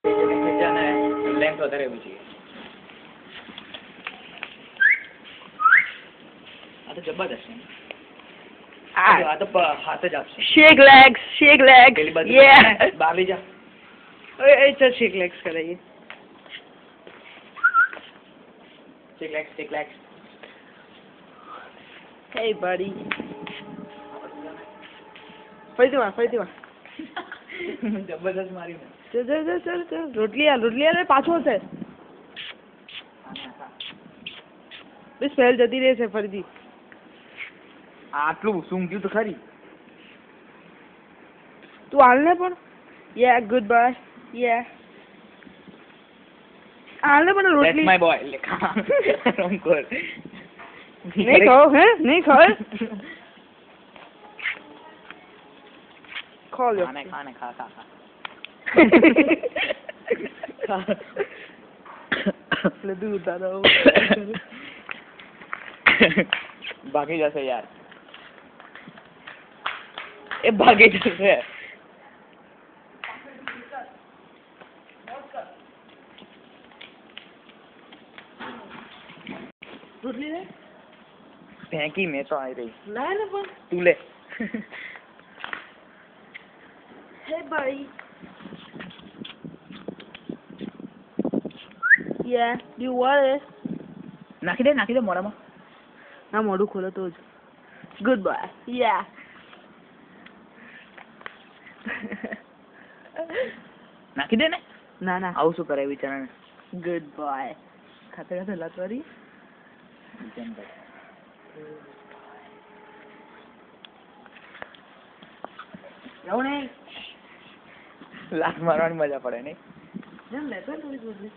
Length વધારે એવી છે. આ તો જબરદસ્ત છે. આ તો હાથ જ આપશે. Shake legs, shake legs. Yeah. બાવી જા. ओए चल shake legs कराइए. Shake legs, shake legs. Hey buddy. ફરીથી માર. જબરદસ્ત મારી. ચલ રોટલી આલે પાછો હશે. બસ પહેલ જતી રહે છે ફરીથી. આટલું સૂંઘ્યું તો ખરી. તું હાલને પણ. Yeah, goodbye. Yeah. હાલને પણ રોટલી. That's my boy. રમ કર. નહીં ખાઓ હે? નહીં ખાઓ? ખા લ્યો. ખાને ખા. એટલે દૂધ દાદા. ભાગી જશે યાર. એ ભાગી જશે. રોટલી લે. ફેંકી મેં તો આવી રહી. લાય ને પણ. તું લે. Hey buddy. Yeah, do you want it? નાખી દે મોઢામાં. ના મોઢું ખોલો તો જ. Goodbye. Yeah. નાખી દે ને. ના આવું શું કરે વિચારાને. Goodbye. ખાતે લાતવારી. જાઉં નહીં. લાત મારવાની મજા પડે નહીં. જેમ લેતો ને થોડી રોટલી.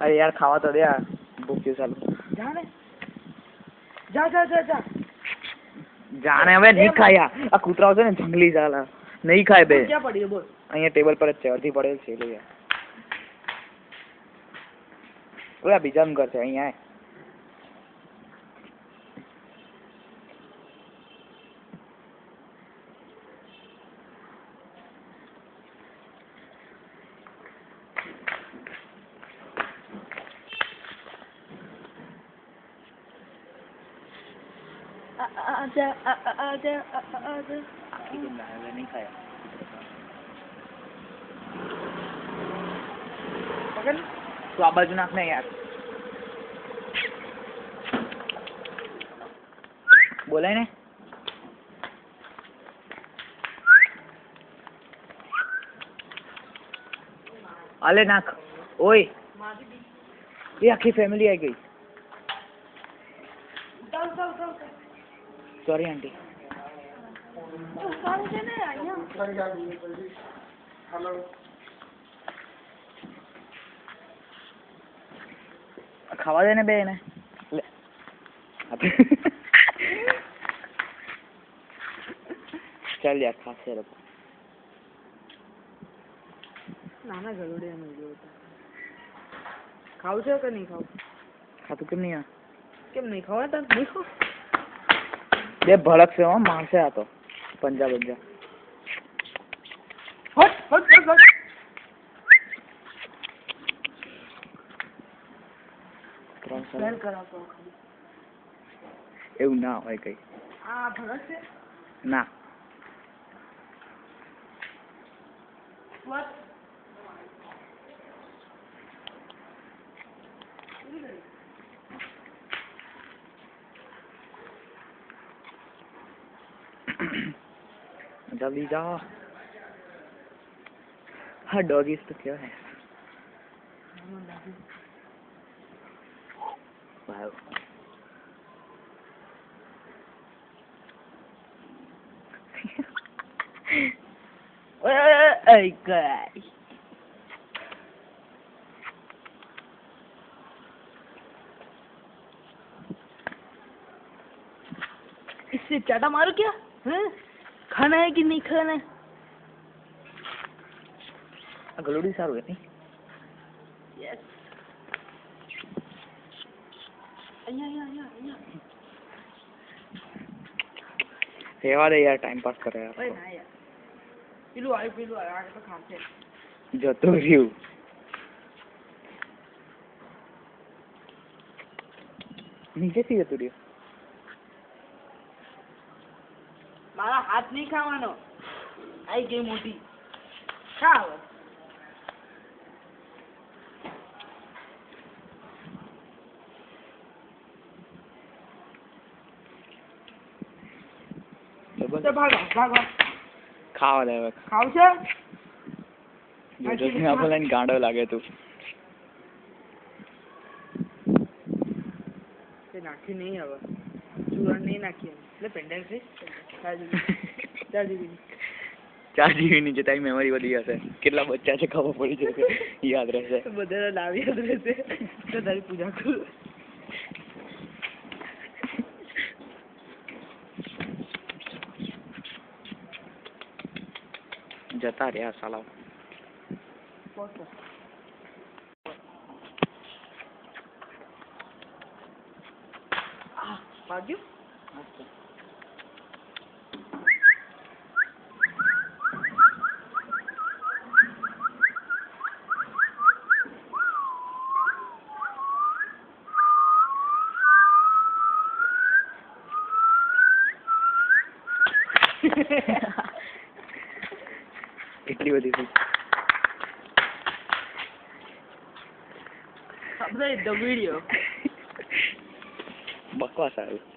અરે યાર ખાવા તો દે યાર. ભૂખ્યું ચાલુ. જા ને. જા. જાણે હવે નહીં ખાયા. આ કૂતરાઓ છે ને જંગલી ચાલે. નહીં ખાય બે. ક્યાં પડી બોલ. અહીંયા ટેબલ પર જ છે. અડધી પડેલ છે એટલે યાર. ઓલા બીજા ઘર છે અહીંયા. નહીં ખાયા. તો આ બાજુ નાખ ને યાર. બોલાય ને. આલે નાખ. ઓય એ આખી ફેમિલી આવી ગઈ. સોરી આંટી. ખાવા દે ને બે ને. ચાલ યાર ખાશે લોકો. નાના ગલુડિયા નો ખાવ છે કે નહીં ખાવ? ખાતું કેમ નહીં? કેમ નહીં ખાવા તાર? નહીં ખાવ. બે ભડક છે હો મારશે આ તો. પંજા હટ. એવું ના હોય કઈ. આ ભડક છે ના. जल्दी जाओ. हाँ डॉगीज तो क्या है. वाह. Hey guys. इससे चाटा मारो क्या? हैं? खाना है कि नहीं खाना है? गलोड़ी सारू है नहीं? Yes. અહીંયા. સેવા દે યાર ટાઈમ પાસ કરે યાર. ઓય ના યાર. પેલું આવ્યું આ તો ખાશે. જતો રહ્યું. નીચેથી જતું રહ્યું. મારા હાથ નહીં ખાવાનો. આઈ ગઈ મોટી. ખા હવે. તો ભાગો ભાગો. ખાવા દે હવે. ખાવ છે? જોજો આપણને ગાંડો લાગે તું. તે નાખી નહીં હવે. ચૂરણ નહીં નાખી એટલે પેન્ડલ છે. 4 GB. 4 GB ની જતા મેમરી વધી હશે. કેટલા બચ્ચા છે ખબર પડી જશે. યાદ રહેશે. બધા લાવી યાદ રહેશે. તો તારી પૂજા કરું. જતા રહ્યા સાલા. ભાગ્યું? એટલી બધી Update the video. બકવાસ આવ્યું.